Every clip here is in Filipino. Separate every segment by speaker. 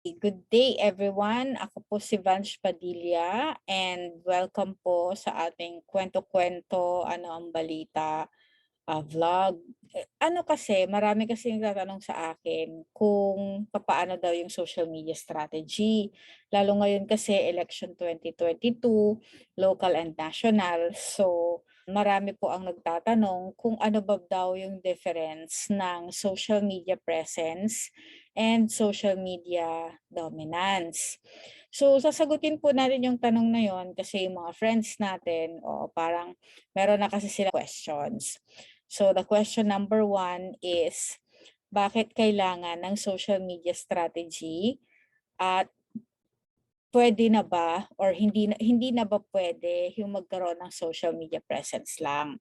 Speaker 1: Good day everyone. Ako po si Vansh Padilla and welcome po sa ating kwento-kwento ano ang balita vlog. Ano kasi, marami kasi nagtatanong sa akin kung papaano daw yung social media strategy. Lalo ngayon kasi election 2022, local and national. So, marami po ang nagtatanong kung ano ba daw yung difference ng social media presence and social media dominance. So, sasagutin po natin yung tanong na yon kasi yung mga friends natin, o parang meron na kasi sila questions. So the question number 1 is, bakit kailangan ng social media strategy at pwede na ba or hindi na ba pwede yung magkaroon ng social media presence lang?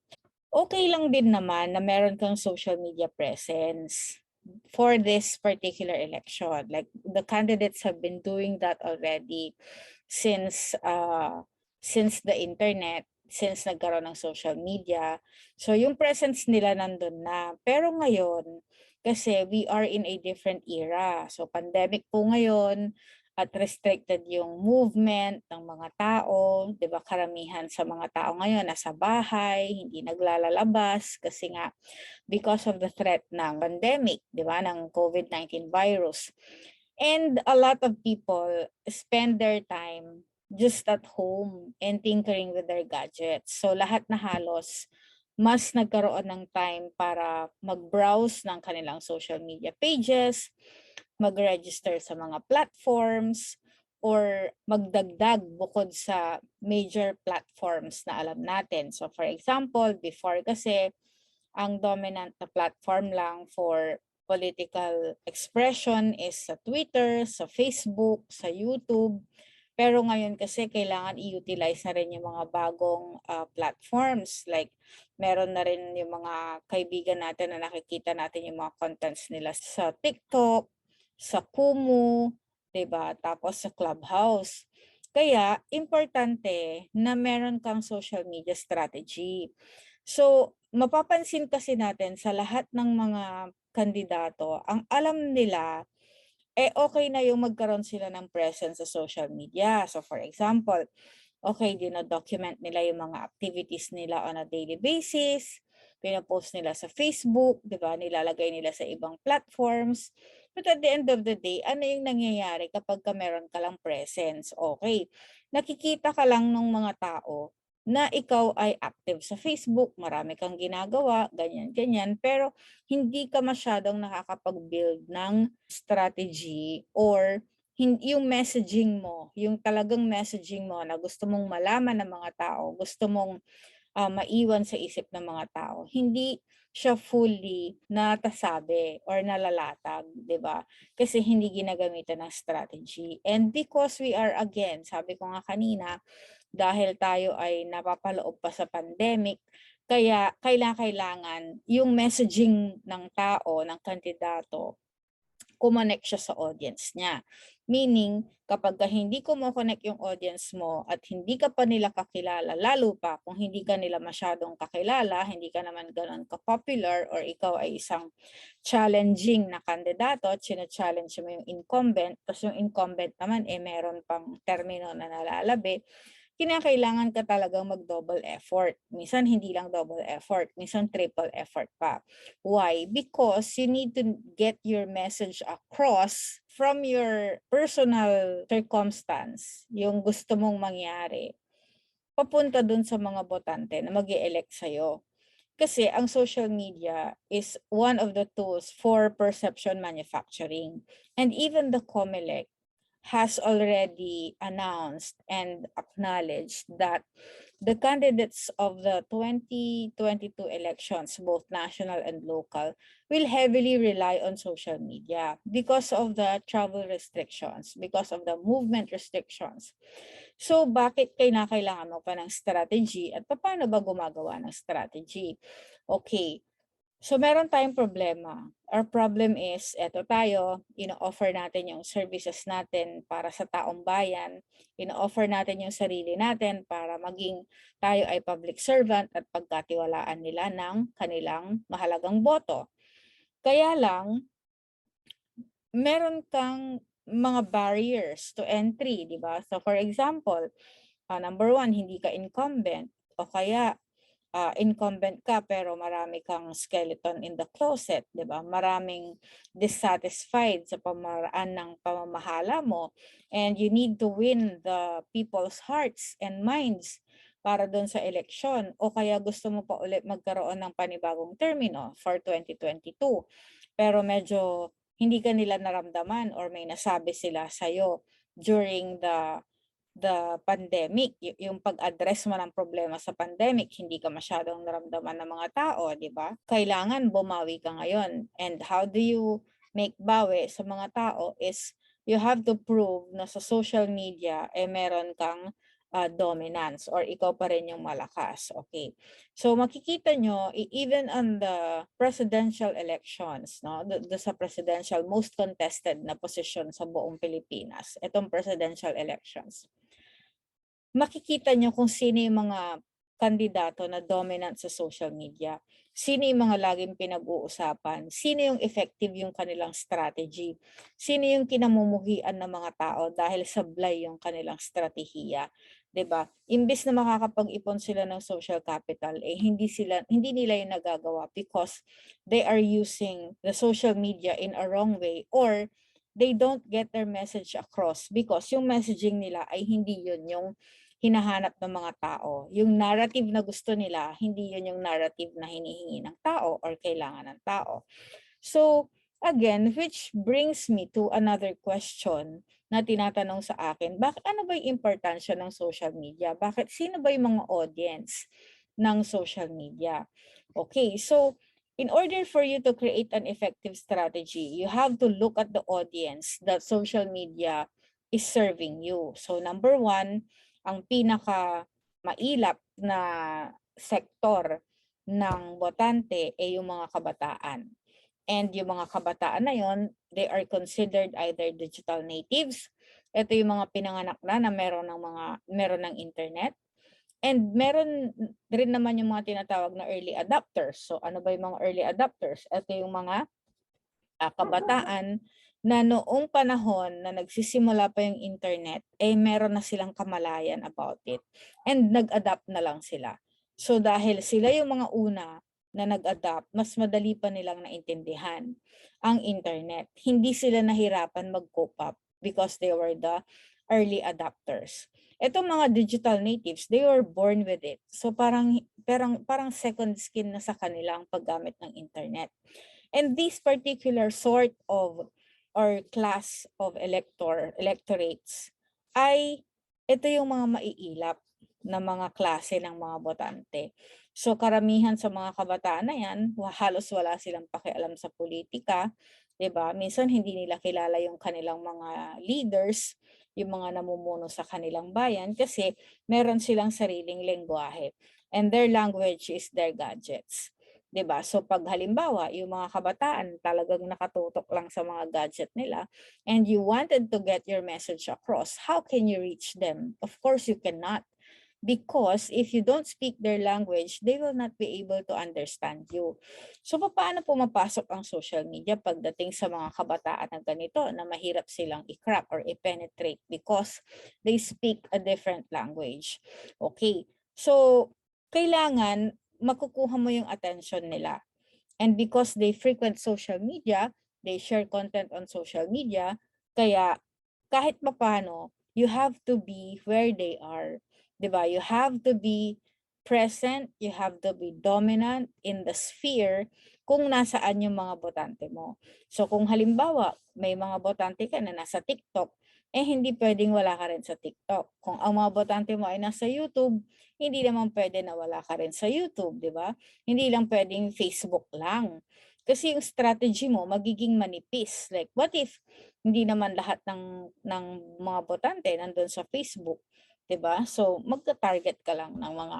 Speaker 1: Okay lang din naman na meron kang social media presence for this particular election. Like the candidates have been doing that already since the internet, since nagkaroon ng social media. So yung presence nila nandun na. Pero ngayon, kasi we are in a different era. So pandemic po ngayon, at restricted yung movement ng mga tao, 'di ba? Karamihan sa mga tao ngayon nasa bahay, hindi naglalalabas kasi nga because of the threat ng pandemic, 'di ba? Ng COVID-19 virus. And a lot of people spend their time just at home and tinkering with their gadgets. So lahat na halos mas nagkaroon ng time para mag-browse ng kanilang social media pages, mag-register sa mga platforms, or magdagdag bukod sa major platforms na alam natin. So for example, before kasi, ang dominant na platform lang for political expression is sa Twitter, sa Facebook, sa YouTube. Pero ngayon kasi kailangan i-utilize na rin yung mga bagong platforms. Like meron na rin yung mga kaibigan natin na nakikita natin yung mga contents nila sa TikTok, sa Kumu, 'di ba? Tapos sa Clubhouse. Kaya importante na meron kang social media strategy. So, mapapansin kasi natin sa lahat ng mga kandidato, ang alam nila okay na yung magkaroon sila ng presence sa social media. So for example, okay, dino-document nila yung mga activities nila on a daily basis, pino-post nila sa Facebook, 'di ba? Nilalagay nila sa ibang platforms. But at the end of the day, ano yung nangyayari kapag meron ka lang presence? Okay, nakikita ka lang ng mga tao na ikaw ay active sa Facebook, marami kang ginagawa, ganyan, ganyan, pero hindi ka masyadong nakakapag-build ng strategy or yung messaging mo, yung talagang messaging mo na gusto mong malaman ng mga tao, gusto mong maiwan sa isip ng mga tao, hindi siya fully natasabi or nalalatag, 'di ba? Kasi hindi ginagamitan ng strategy. And because we are, again, sabi ko nga kanina, dahil tayo ay napapaloob pa sa pandemic, kaya kailangan yung messaging ng tao, ng kandidato, kumonect siya sa audience niya. Meaning, kapag hindi kumo-connect yung audience mo at hindi ka pa nila kakilala, lalo pa kung hindi ka nila masyadong kakilala, hindi ka naman gano'n ka-popular, or ikaw ay isang challenging na kandidato at challenge mo yung incumbent, tapos yung incumbent naman meron pang termino na nalalabi, kinakailangan ka talagang mag-double effort. Minsan hindi lang double effort, minsan triple effort pa. Why? Because you need to get your message across from your personal circumstance, yung gusto mong mangyari, papunta dun sa mga botante na mag-e-elect sa'yo. Kasi ang social media is one of the tools for perception manufacturing. And even the COMELEC has already announced and acknowledged that the candidates of the 2022 elections, both national and local, will heavily rely on social media because of the travel restrictions, because of the movement restrictions. So, bakit kailangan mo pa ng strategy at paano ba gumagawa ng strategy? Okay, so meron tayong problema. Our problem is, eto tayo, ino-offer natin yung services natin para sa taong bayan, ino-offer natin yung sarili natin para maging tayo ay public servant at pagkatiwalaan nila ng kanilang mahalagang boto. Kaya lang, meron kang mga barriers to entry, di ba? So for example, number one, hindi ka incumbent o kaya incumbent ka pero marami kang skeleton in the closet, di ba? Maraming dissatisfied sa pamaraan ng pamamahala mo and you need to win the people's hearts and minds para doon sa eleksyon o kaya gusto mo pa ulit magkaroon ng panibagong termino for 2022 pero medyo hindi ka nila naramdaman or may nasabi sila sa'yo during the pandemic, yung pag-address mo ng problema sa pandemic, hindi ka masyadong naramdaman ng mga tao, di ba? Kailangan bumawi ka ngayon. And how do you make bawi sa mga tao is you have to prove na sa social media meron kang dominance or ikaw pa rin yung malakas. Okay. So makikita nyo, even on the presidential elections, no, sa presidential most contested na position sa buong Pilipinas, itong presidential elections, makikita nyo kung sino yung mga kandidato na dominant sa social media. Sino yung mga laging pinag-uusapan? Sino yung effective yung kanilang strategy? Sino yung kinamumuhian ng mga tao dahil sablay yung kanilang strategiya? 'Di ba? Imbes na makakapag-ipon sila ng social capital, hindi nila yung nagagawa because they are using the social media in a wrong way or they don't get their message across because yung messaging nila ay hindi yun yung hinahanap ng mga tao. Yung narrative na gusto nila, hindi yun yung narrative na hinihingi ng tao or kailangan ng tao. So, again, which brings me to another question na tinatanong sa akin, ano ba yung importansya ng social media? Sino ba yung mga audience ng social media? Okay, so in order for you to create an effective strategy, you have to look at the audience that social media is serving you. So number one, ang pinaka mailap na sektor ng botante ay yung mga kabataan. And yung mga kabataan na yon, they are considered either digital natives. Ito yung mga pinanganak na meron ng internet. And meron rin naman yung mga tinatawag na early adopters. So ano ba yung mga early adopters? Ito yung mga kabataan na noong panahon na nagsisimula pa yung internet, meron na silang kamalayan about it. And nag-adapt na lang sila. So dahil sila yung mga una na nag-adapt, mas madali pa nilang naintindihan ang internet. Hindi sila nahirapan mag-cope up because they were the early adopters. Itong mga digital natives, they were born with it. So parang second skin na sa kanilang paggamit ng internet. And this particular sort of or class of electorates ay ito yung mga maiilap na mga klase ng mga botante. So karamihan sa mga kabataan na yan, halos wala silang pakialam sa politika, 'di ba? Minsan hindi nila kilala yung kanilang mga leaders, yung mga namumuno sa kanilang bayan kasi meron silang sariling lengguwahe. And their language is their gadgets. 'Di ba? So pag halimbawa, yung mga kabataan talagang nakatutok lang sa mga gadget nila and you wanted to get your message across, how can you reach them? Of course you cannot. Because if you don't speak their language, they will not be able to understand you. So paano pumapasok ang social media pagdating sa mga kabataan na ganito na mahirap silang i-crack or i-penetrate because they speak a different language? Okay, so kailangan makukuha mo yung attention nila. And because they frequent social media, they share content on social media, kaya kahit papaano, you have to be where they are. 'Di ba? You have to be present, you have to be dominant in the sphere kung nasaan yung mga botante mo. So kung halimbawa, may mga botante ka na nasa TikTok, hindi pwedeng wala ka rin sa TikTok. Kung ang mga botante mo ay nasa YouTube, hindi naman pwede na wala ka rin sa YouTube, di ba? Hindi lang pwedeng Facebook lang. Kasi yung strategy mo magiging manipis. Like, what if hindi naman lahat ng mga botante nandun sa Facebook, di ba? So, magta-target ka lang ng mga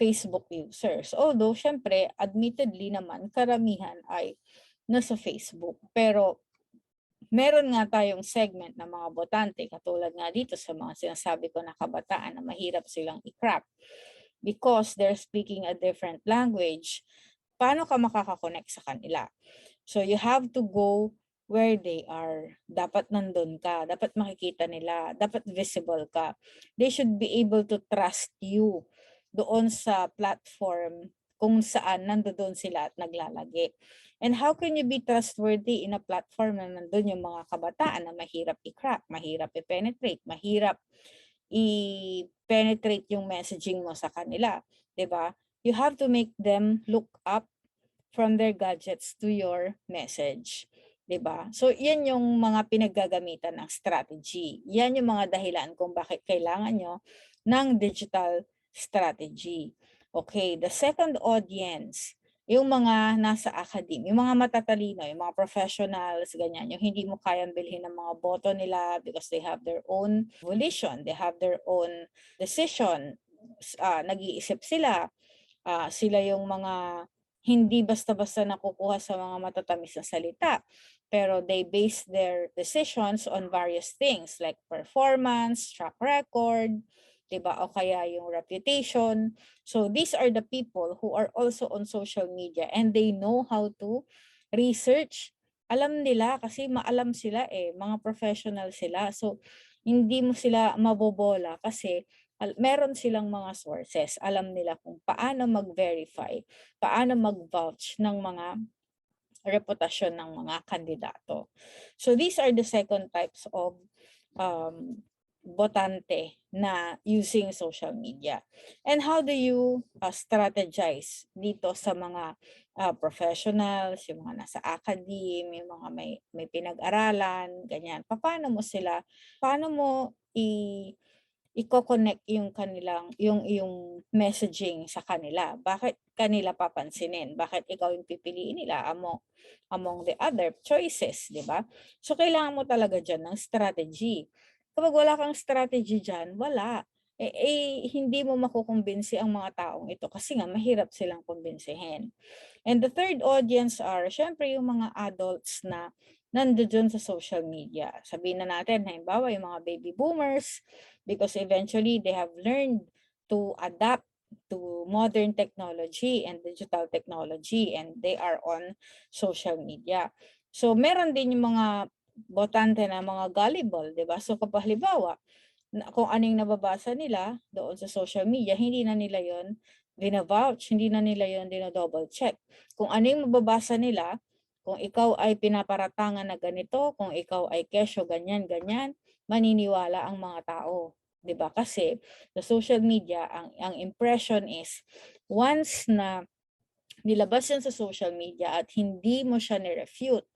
Speaker 1: Facebook users. Although, syempre, admittedly naman, karamihan ay nasa Facebook. Pero, meron nga tayong segment ng mga botante, katulad nga dito sa mga sinasabi ko na kabataan na mahirap silang i-crack because they're speaking a different language. Paano ka makakakonect sa kanila? So you have to go where they are. Dapat nandun ka, dapat makikita nila, dapat visible ka. They should be able to trust you doon sa platform kung saan nandoon sila at naglalagi. And how can you be trustworthy in a platform na nandun yung mga kabataan na mahirap i-crack, mahirap i-penetrate, mahirap i-penetrate yung messaging mo sa kanila, 'di ba? You have to make them look up from their gadgets to your message, 'di ba? So 'yan yung mga pinaggagamitan ng strategy. 'Yan yung mga dahilan kung bakit kailangan nyo ng digital strategy. Okay, the second audience, yung mga nasa academe, yung mga matatalino, yung mga professionals, ganyan, yung hindi mo kayang bilhin ng mga boto nila because they have their own volition, they have their own decision, nag-iisip sila, sila yung mga hindi basta-basta nakukuha sa mga matatamis na salita, pero they base their decisions on various things like performance, track record, 'di ba? O kaya yung reputation. So these are the people who are also on social media and they know how to research. Alam nila kasi maalam sila mga professional sila. So hindi mo sila mabobola kasi meron silang mga sources. Alam nila kung paano mag-verify, paano mag-vouch ng mga reputasyon ng mga kandidato. So these are the second types of botante na using social media. And how do you strategize dito sa mga professionals, yung mga nasa academe, yung mga may pinag-aralan, ganyan. Paano mo i-connect yung kanilang yung messaging sa kanila? Bakit kanila papansinin? Bakit ikaw yung pipiliin nila among the other choices, 'di ba? So kailangan mo talaga diyan ng strategy. Kapag wala kang strategy diyan, wala. Hindi mo makukumbinsi ang mga taong ito kasi nga mahirap silang kumbinsihin. And the third audience are syempre yung mga adults na nandoon sa social media. Sabihin na natin, halimbawa yung mga baby boomers, because eventually they have learned to adapt to modern technology and digital technology and they are on social media. So meron din yung mga botante na mga gullible, 'di ba? So kapag halimbawa, kung anong nababasa nila doon sa social media, hindi na nila 'yon vina-vouch, hindi na nila 'yon dino-double check. Kung ano yung mababasa nila, kung ikaw ay pinaparatangan na ganito, kung ikaw ay kesyo ganyan, ganyan, maniniwala ang mga tao, 'di ba? Kasi sa social media, ang impression is once na nilabas yan sa social media at hindi mo siya ni-refute,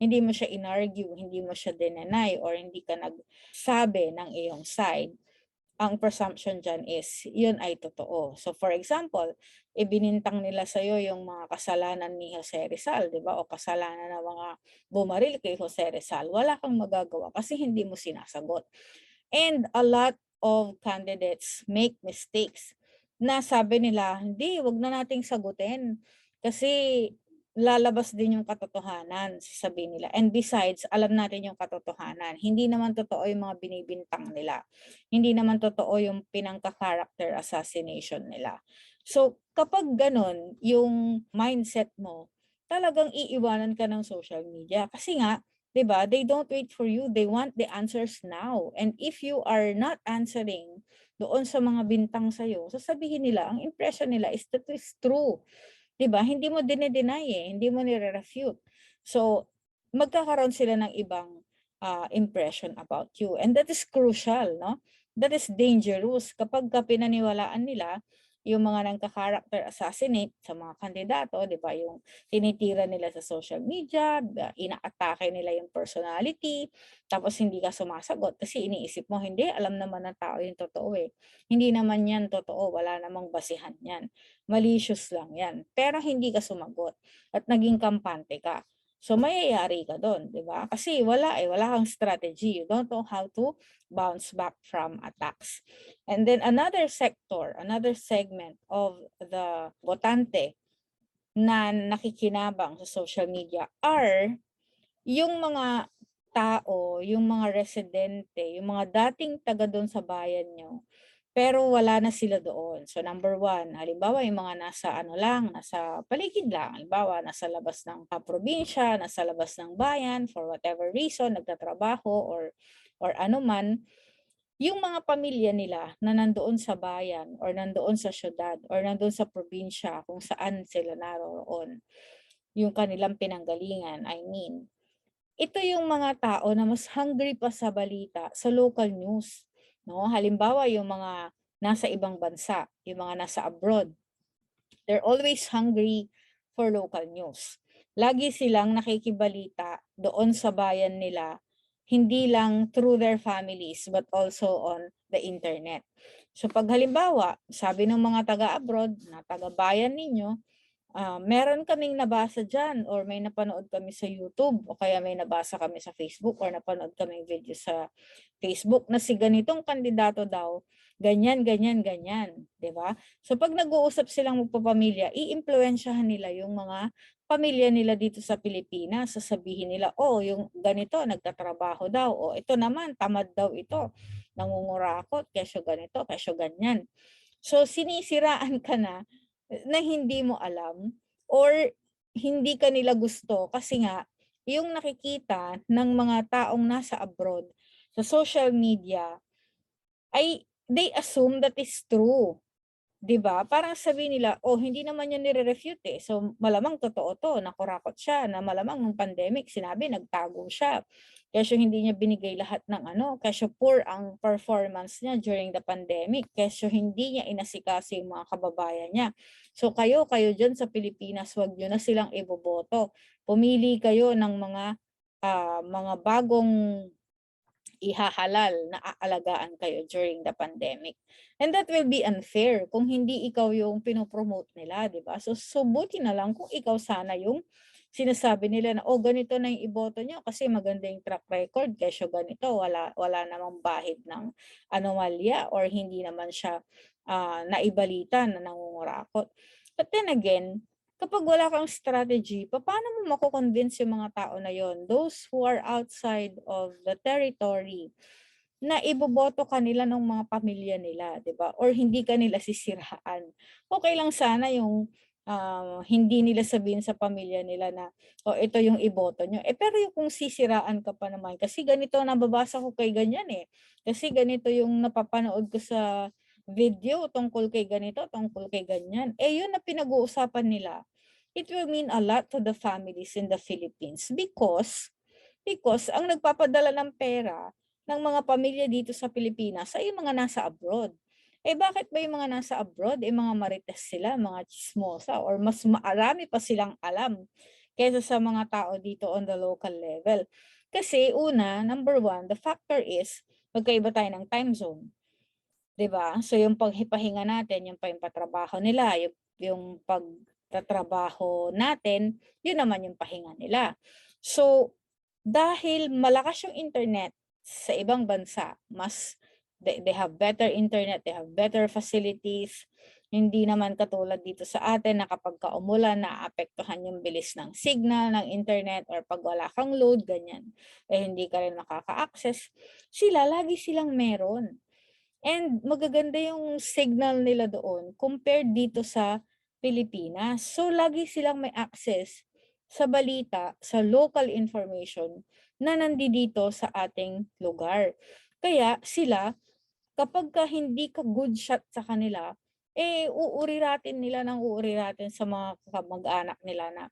Speaker 1: hindi mo siya inargue, hindi mo siya dineny, or hindi ka nagsabi ng iyong side, ang presumption dyan is yun ay totoo. So for example, ibinintang nila sa'yo yung mga kasalanan ni Jose Rizal, di ba? O kasalanan ng mga bumaril kay Jose Rizal. Wala kang magagawa kasi hindi mo sinasagot. And a lot of candidates make mistakes na sabi nila, hindi, wag na nating sagutin kasi lalabas din yung katotohanan, sasabihin nila. And besides, alam natin yung katotohanan. Hindi naman totoo yung mga binibintang nila. Hindi naman totoo yung pinangka-character assassination nila. So, kapag ganun, yung mindset mo, talagang iiwanan ka ng social media. Kasi nga, 'di ba? They don't wait for you. They want the answers now. And if you are not answering doon sa mga bintang sa'yo, sasabihin nila, ang impression nila is that is true. 'Di ba? Hindi mo dine-deny hindi mo nire-refute. So, magkakaroon sila ng ibang impression about you. And that is crucial, no? That is dangerous kapag pinaniwalaan nila yung mga nagka-character assassinate sa mga kandidato, 'di ba? Yung tinitira nila sa social media, inaatake nila yung personality, tapos hindi ka sumasagot kasi iniisip mo, hindi, alam naman ng tao yung totoo Hindi naman yan totoo, wala namang basihan yan. Malicious lang yan. Pero hindi ka sumagot at naging kampante ka. So mayayari ka doon, 'di ba? Kasi wala kang strategy. You don't know how to bounce back from attacks. And then another sector, another segment of the botante na nakikinabang sa social media are yung mga tao, yung mga residente, yung mga dating taga doon sa bayan nyo, pero wala na sila doon. So number one, halimbawa yung mga nasa ano lang, nasa paligid lang, halimbawa nasa labas ng probinsya, nasa labas ng bayan, for whatever reason, nagtatrabaho or ano man, yung mga pamilya nila na nandoon sa bayan or nandoon sa syudad or nandoon sa probinsya kung saan sila naroon, yung kanilang pinanggalingan, I mean, ito yung mga tao na mas hungry pa sa balita, sa local news, no? Halimbawa, yung mga nasa ibang bansa, yung mga nasa abroad, they're always hungry for local news. Lagi silang nakikibalita doon sa bayan nila, hindi lang through their families, but also on the internet. So pag halimbawa, sabi ng mga taga-abroad na taga-bayan ninyo, meron kaming nabasa dyan or may napanood kami sa YouTube o kaya may nabasa kami sa Facebook or napanood kami video sa Facebook na si ganitong kandidato daw, ganyan, ganyan, ganyan. 'Di ba? So pag nag-uusap silang magpapamilya, iimpluwensyahan nila yung mga pamilya nila dito sa Pilipinas. Sasabihin nila, oh, yung ganito, nagtatrabaho daw. O ito naman, tamad daw ito. Nangungurakot, kesyo ganito, kesyo ganyan. So sinisiraan ka na hindi mo alam or hindi ka nila gusto kasi nga yung nakikita ng mga taong nasa abroad sa social media ay they assume that is true. 'Di ba? Parang sabihin nila, "Oh, hindi naman 'yan nire-refute, eh. So, malamang totoo 'to, na kurakot siya, na malamang nung pandemic sinabi nagtago siya. Kesyo hindi niya binigay lahat ng ano, kesyo poor ang performance niya during the pandemic, kesyo hindi niya inasikaso yung mga kababayan niya. So, kayo diyan sa Pilipinas, 'wag niyo na silang iboboto. Pumili kayo ng mga bagong ihahalal na aalagaan kayo during the pandemic." And that will be unfair kung hindi ikaw yung pinopromote nila, di ba? So buti na lang kung ikaw sana yung sinasabi nila na, oh, ganito na yung iboto nyo kasi maganda yung track record, kesyo ganito, wala namang bahid ng anomalya or hindi naman siya naibalita na nangungurakot. But then again, kapag wala kang strategy, paano mo mako-convince yung mga tao na yon, those who are outside of the territory, na iboboto ka nila ng mga pamilya nila, 'di ba? Or hindi ka nila sisiraan. Okay lang sana yung hindi nila sabihin sa pamilya nila na, "Oh, ito yung iboto nyo." Pero yung kung sisiraan ka pa naman, "Kasi ganito nababasa ko kay ganyan, eh. Kasi ganito yung napapanood ko sa video tungkol kay ganito, tungkol kay ganyan." Yun na pinag-uusapan nila. It will mean a lot to the families in the Philippines because ang nagpapadala ng pera ng mga pamilya dito sa Pilipinas ay yung mga nasa abroad. Bakit ba yung mga nasa abroad, mga marites sila, mga chismosa, or mas marami pa silang alam kaysa sa mga tao dito on the local level? Kasi una, number one, the factor is magkaiba tayo ng time zone. 'Di ba? So yung pagpahinga natin, yung patrabaho nila, yung pagtatrabaho natin, yun naman yung pahinga nila. So dahil malakas yung internet sa ibang bansa, they have better internet, they have better facilities. Hindi naman katulad dito sa atin na kapag umulan, naapektuhan yung bilis ng signal ng internet or pag wala kang load, ganyan. Hindi ka rin makaka-access. Lagi silang meron. And magaganda yung signal nila doon compared dito sa Pilipinas. So lagi silang may access sa balita, sa local information na nandito sa ating lugar. Kaya sila, kapag hindi ka good shot sa kanila, uuriratin nila ng uuriratin sa mga kamag-anak nila na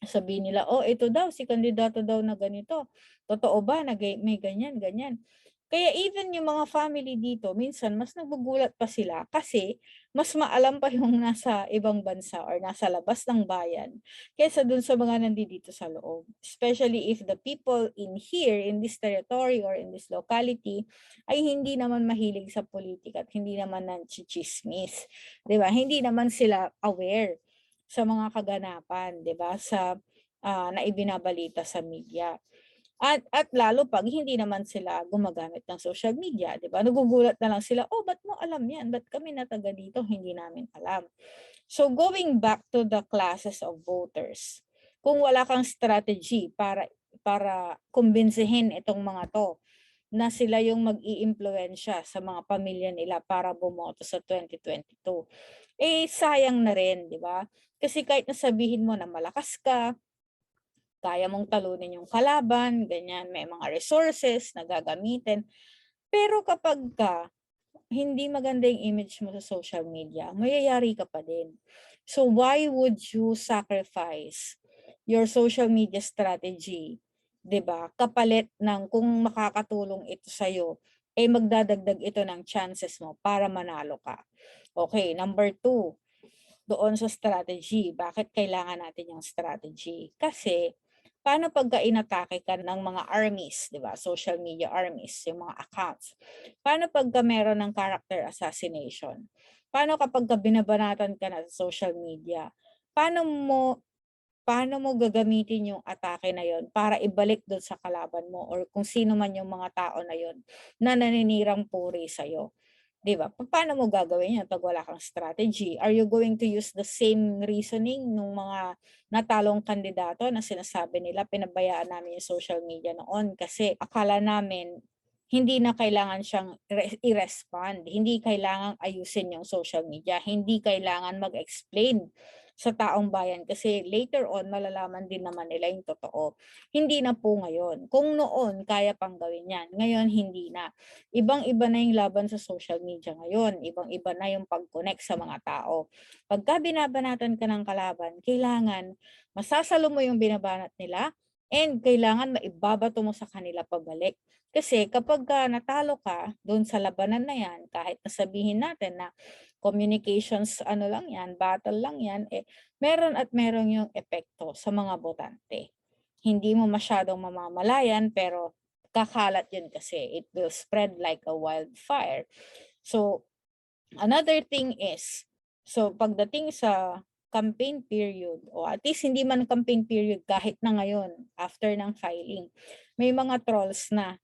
Speaker 1: sabihin nila, oh, ito daw, si kandidato daw na ganito. Totoo ba na may ganyan, ganyan? Kaya even yung mga family dito, minsan mas nagugulat pa sila kasi mas maalam pa yung nasa ibang bansa or nasa labas ng bayan kaysa dun sa mga nandito sa loob. Especially if the people in here, in this territory or in this locality, ay hindi naman mahilig sa politika at hindi naman nanchichismis. 'Di ba? Hindi naman sila aware sa mga kaganapan, 'di ba? Na ibinabalita sa media. At lalo 'pag hindi naman sila gumagamit ng social media, 'di ba? Nagugulat na lang sila, "Oh, ba't mo alam 'yan? Ba't kami na taga dito hindi namin alam?" So going back to the classes of voters, kung wala kang strategy para kumbinsihin itong mga 'to na sila yung mag-iimpluwensya sa mga pamilya nila para bumoto sa 2022. Eh, sayang na rin, 'di ba? Kasi kahit na sabihin mo na malakas ka, kaya mong talunin yung kalaban, ganyan, may mga resources na gagamitin. Pero kapagka hindi maganda yung image mo sa social media, mayayari ka pa din. So why would you sacrifice your social media strategy, 'di ba? Kapalit ng kung makakatulong ito sa eh magdadagdag ito ng chances mo para manalo ka. Okay, number 2, doon sa strategy. Bakit kailangan natin yung strategy? Kasi paano pagka inatake ka ng mga armies, 'di ba? Social media armies, yung mga accounts. Paano pagka meron ng character assassination? Paano kapag binabanatan ka na sa social media? Paano mo paano mo gagamitin yung atake na yon para ibalik doon sa kalaban mo or kung sino man yung mga tao na yon na naninirang puri sa'yo? 'Di ba? Paano mo gagawin 'yan 'pag wala kang strategy? Are you going to use the same reasoning nung mga natalong kandidato na sinasabi nila, "Pinabayaan namin yung social media noon kasi akala namin hindi na kailangan siyang i-respond, hindi kailangang ayusin yung social media, hindi kailangan mag-explain sa taong bayan kasi later on malalaman din naman nila yung totoo." Hindi na po ngayon. Kung noon kaya pang gawin 'yan, ngayon hindi na. Ibang-iba na yung laban sa social media ngayon, ibang-iba na yung pag-connect sa mga tao. Pagka binabanatan ka ng kalaban, kailangan masasalo mo yung binabanat nila and kailangan maibabato mo sa kanila pabalik. Kasi kapagka natalo ka doon sa labanan na yan, kahit na sabihin natin na communications ano lang yan, battle lang yan, eh meron at meron yung epekto sa mga botante. Hindi mo masyadong mamamalayan pero kakalat yun kasi it will spread like a wildfire. So, another thing is, so pagdating sa campaign period o at least hindi man campaign period kahit na ngayon after ng filing, may mga trolls na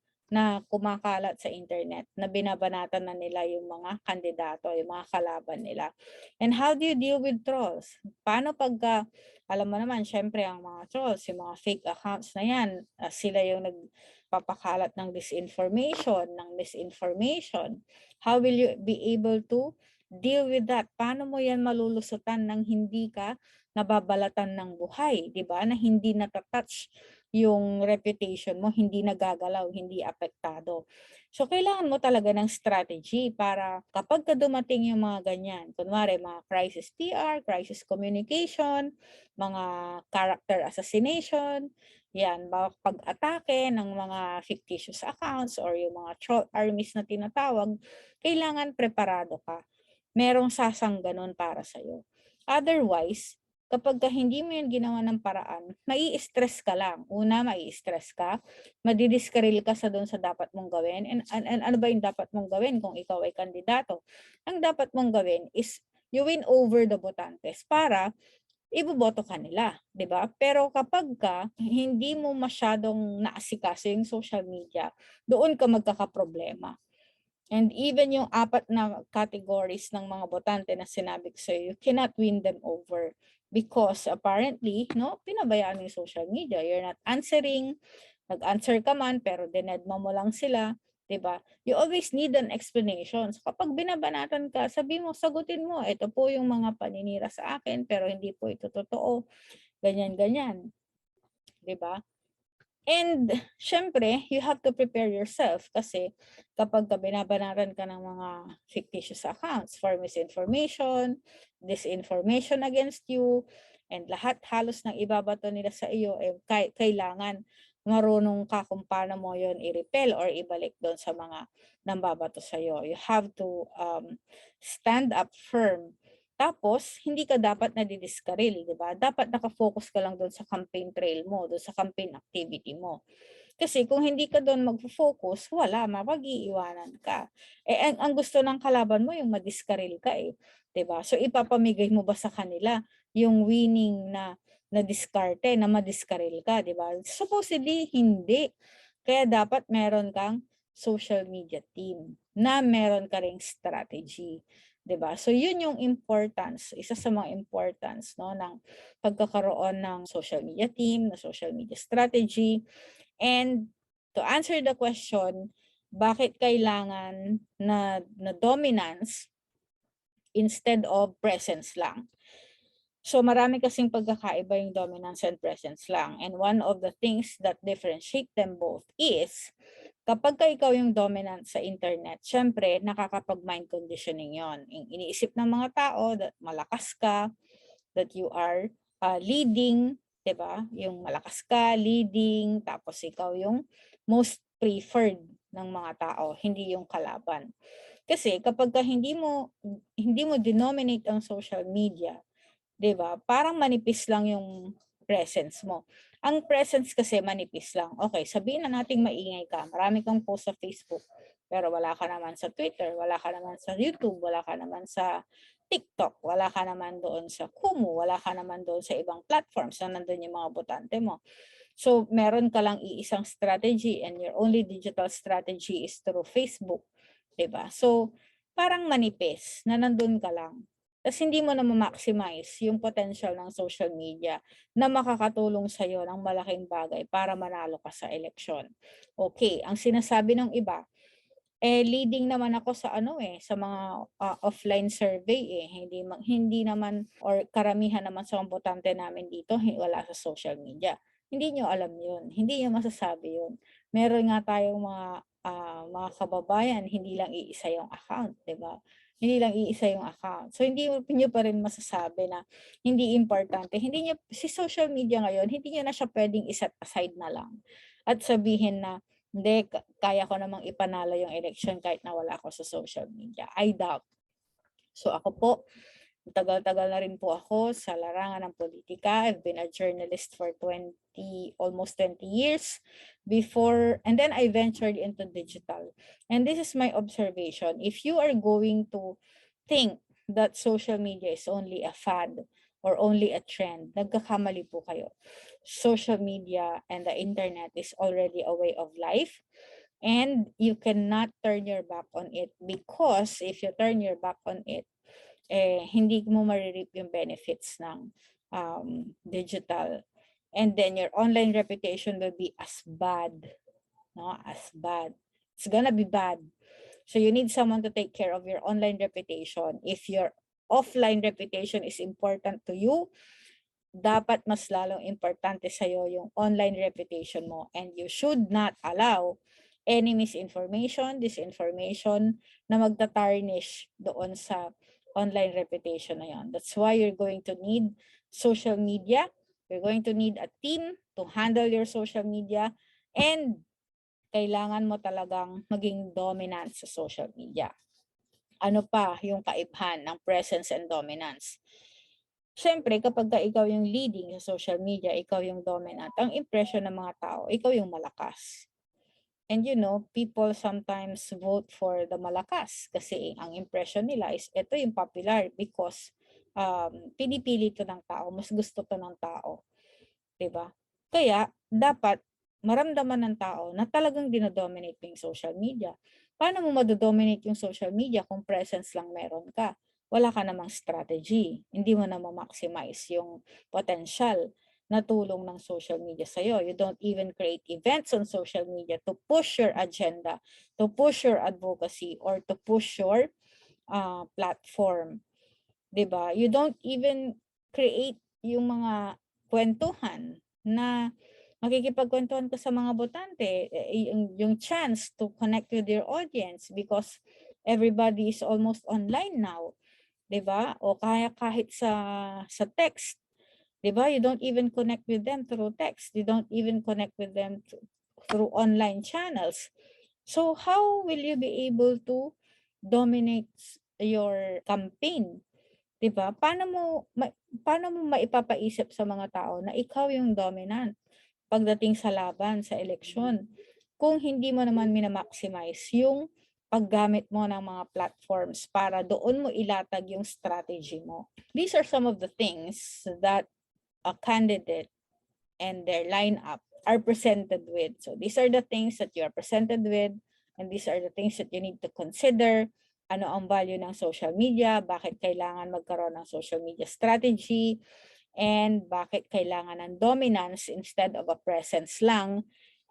Speaker 1: kumakalat sa internet na binabanatan na nila yung mga kandidato, yung mga kalaban nila. And how do you deal with trolls? Paano pagka, alam mo naman, syempre ang mga trolls, yung mga fake accounts na yan, sila yung nagpapakalat ng disinformation, ng misinformation. How will you be able to deal with that? Paano mo yan malulusutan nang hindi ka nababalatan ng buhay, 'di ba? Na hindi natatouch yung reputation mo, hindi nagagalaw, hindi apektado. So kailangan mo talaga ng strategy para kapag ka dumating yung mga ganyan, kunwari mga crisis PR, crisis communication, mga character assassination, yan, pag-atake ng mga fictitious accounts or yung mga troll armies na tinatawag, kailangan preparado ka. Merong sasangganon para sa'yo. Otherwise, kapagka hindi mo yan ginawa ng paraan, mai-stress ka lang. Una, mai-stress ka, madidiskaril ka sa doon sa dapat mong gawin. And ano ba yung dapat mong gawin kung ikaw ay kandidato? Ang dapat mong gawin is you win over the botantes para iboboto ka nila, 'di ba? Pero kapagka hindi mo masyadong naasikaso yung social media, doon ka magkakaproblema. And even yung 4 na categories ng mga botante na sinabi ko sa'yo, you cannot win them over because apparently, no, pinabayaan mo yung social media. You're not answering, nag-answer ka man pero dinedma mo lang sila, 'di ba? You always need an explanation. So kapag binabanatan ka, sabi mo, sagutin mo, ito po yung mga paninira sa akin pero hindi po ito totoo, ganyan ganyan, 'di ba? And syempre, you have to prepare yourself kasi kapag binabanatan ka ng mga fictitious accounts for misinformation, disinformation against you, and lahat halos ng ibabato nila sa iyo, eh, kailangan marunong ka kung paano mo yon i-repel or ibalik doon sa mga nambabato sa iyo. You have to stand up firm. Tapos, hindi ka dapat nadidiskaril, di ba? Dapat nakafocus ka lang doon sa campaign trail mo, doon sa campaign activity mo. Kasi kung hindi ka doon magfo-focus, wala, mapag-iiwanan ka. Eh, ang gusto ng kalaban mo, yung madiskaril ka eh. 'Di ba? So, ipapamigay mo ba sa kanila yung winning na diskarte, na madiskaril ka, di ba? Supposedly, hindi. Kaya dapat meron kang social media team na meron ka ring strategy. 'Di ba? So yun yung importance, isa sa mga importance no ng pagkakaroon ng social media team, na social media strategy. And to answer the question, bakit kailangan na dominance instead of presence lang. So marami kasing pagkakaiba yung dominance and presence lang. And one of the things that differentiate them both is kapag ka ikaw yung dominant sa internet, syempre nakakapag-mind conditioning yon. Iniisip ng mga tao that malakas ka, that you are leading, 'di ba? Yung malakas ka, leading, tapos ikaw yung most preferred ng mga tao, hindi yung kalaban. Kasi kapag ka hindi mo denominate ang social media, 'di ba? Parang manipis lang yung presence mo. Ang presence kasi manipis lang. Okay, sabihin na nating maingay ka. Marami kang post sa Facebook, pero wala ka naman sa Twitter, wala ka naman sa YouTube, wala ka naman sa TikTok, wala ka naman doon sa Kumu, wala ka naman doon sa ibang platforms na nandun yung mga botante mo. So, meron ka lang iisang strategy and your only digital strategy is through Facebook, 'di ba? So, parang manipis na nandun ka lang. Tapos hindi mo na ma-maximize yung potential ng social media na makakatulong sa'yo ng malaking bagay para manalo ka sa eleksyon. Okay, ang sinasabi ng iba, leading naman ako sa sa mga offline survey hindi naman or karamihan naman sa mga botante namin dito wala sa social media. Hindi niyo alam 'yun, hindi niyo masasabi 'yun. Meron nga tayong mga kababayan hindi lang iisa yung account, 'di ba? Hindi lang iisa yung account. So hindi niyo pa rin masasabi na hindi importante. Hindi niyo si social media ngayon, hindi niyo na siya puwedeng i-set aside na lang at sabihin na hindi, kaya ko namang ipanalo yung election kahit na wala ako sa social media. I doubt. So ako po, tagal-tagal na rin po ako sa larangan ng politika. I've been a journalist for almost 20 years before, and then I ventured into digital. And this is my observation. If you are going to think that social media is only a fad or only a trend, nagkakamali po kayo. Social media and the internet is already a way of life. And you cannot turn your back on it because if you turn your back on it, hindi mo maririp yung benefits ng digital. And then your online reputation will be as bad, no? As bad. It's gonna be bad. So you need someone to take care of your online reputation. If your offline reputation is important to you, dapat mas lalong importante sa'yo yung online reputation mo. And you should not allow any misinformation, disinformation na magta-tarnish doon sa online reputation na yon. That's why you're going to need social media. You're going to need a team to handle your social media and kailangan mo talagang maging dominant sa social media. Ano pa yung kaibhan ng presence and dominance? Siyempre, kapag ikaw yung leading sa social media, ikaw yung dominant, ang impression ng mga tao, ikaw yung malakas. And people sometimes vote for the malakas kasi ang impression nila is ito yung popular because pinipili to ng tao, mas gusto to ng tao. 'Di ba? Kaya dapat maramdaman ng tao na talagang dinodominate mo yung social media. Paano mo madodominate yung social media kung presence lang meron ka? Wala ka namang strategy. Hindi mo na ma-maximize yung potential na tulong ng social media sa'yo. You don't even create events on social media to push your agenda, to push your advocacy, or to push your platform. 'Di ba? You don't even create yung mga kwentuhan na makikipagkwentuhan ka sa mga botante, yung chance to connect with your audience because everybody is almost online now, 'di ba? O kaya kahit sa text, 'di ba? You don't even connect with them through text. You don't even connect with them through online channels. So how will you be able to dominate your campaign? 'Di ba? Paano mo maipapaisip sa mga tao na ikaw yung dominant pagdating sa laban, sa eleksyon, kung hindi mo naman mina-maximize yung paggamit mo ng mga platforms para doon mo ilatag yung strategy mo. These are some of the things that a candidate and their lineup are presented with. So these are the things that you are presented with and these are the things that you need to consider. Ano ang value ng social media, bakit kailangan magkaroon ng social media strategy, and bakit kailangan ng dominance instead of a presence lang,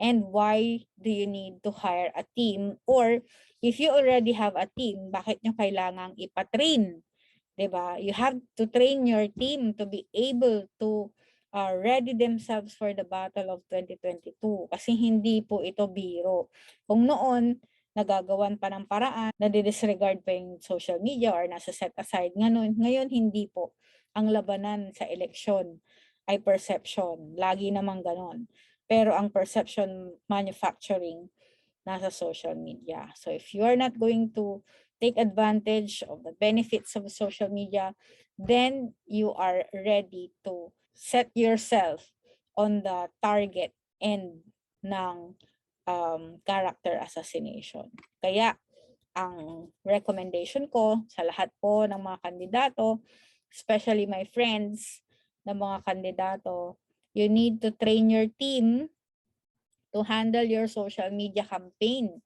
Speaker 1: and why do you need to hire a team, or if you already have a team, bakit nyo kailangang ipatrain? 'Di ba? You have to train your team to be able to ready themselves for the battle of 2022 kasi hindi po ito biro. Kung noon nagagawan pa ng paraan, nadi-disregard pa yung social media or nasa set aside, ngayon hindi po. Ang labanan sa eleksyon ay perception. Lagi namang ganon. Pero ang perception manufacturing nasa social media. So if you are not going to take advantage of the benefits of social media, then you are ready to set yourself on the target end ng character assassination. Kaya ang recommendation ko sa lahat po ng mga kandidato, especially my friends na mga kandidato, you need to train your team to handle your social media campaign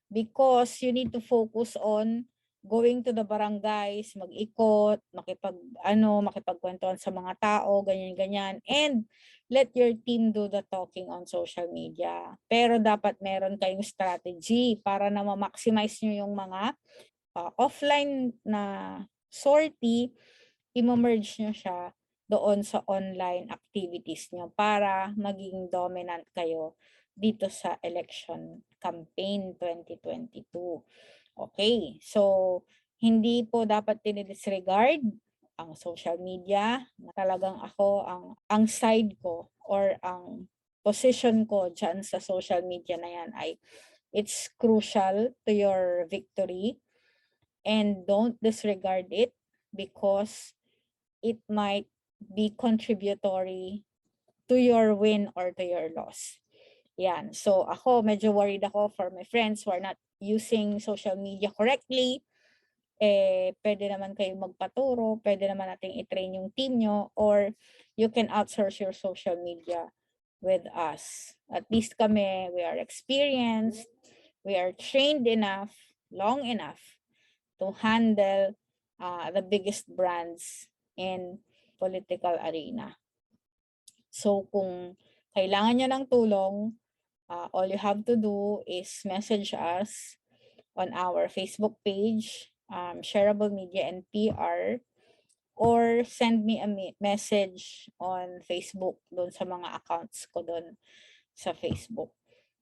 Speaker 1: because you need to focus on going to the barangays, mag-ikot, makipagkwentuhan sa mga tao, ganyan-ganyan, and let your team do the talking on social media. Pero dapat meron kayong strategy para na ma-maximize nyo yung mga offline na sortie, i-merge nyo siya doon sa online activities nyo para maging dominant kayo dito sa election campaign 2022. Okay, so hindi po dapat dinidisregard ang social media. Talagang ako, ang side ko or ang position ko dyan sa social media na yan ay it's crucial to your victory and don't disregard it because it might be contributory to your win or to your loss. Yan. So ako, medyo worried ako for my friends who are not using social media correctly. Pwede naman kayo magpaturo, pwede naman nating i-train yung team nyo, or you can outsource your social media with us. At least kami, we are experienced, we are trained enough, long enough to handle the biggest brands in political arena. So kung kailangan nyo ng tulong, all you have to do is message us on our Facebook page, Shareable Media and PR, or send me a message on Facebook doon sa mga accounts ko doon sa Facebook.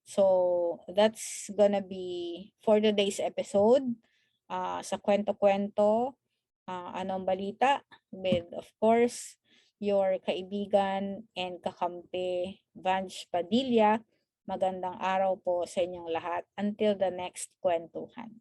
Speaker 1: So that's gonna be for today's episode. Sa kwento-kwento, anong balita with, of course, your kaibigan and kakampi, Vange Padilla. Magandang araw po sa inyong lahat. Until the next kwentuhan.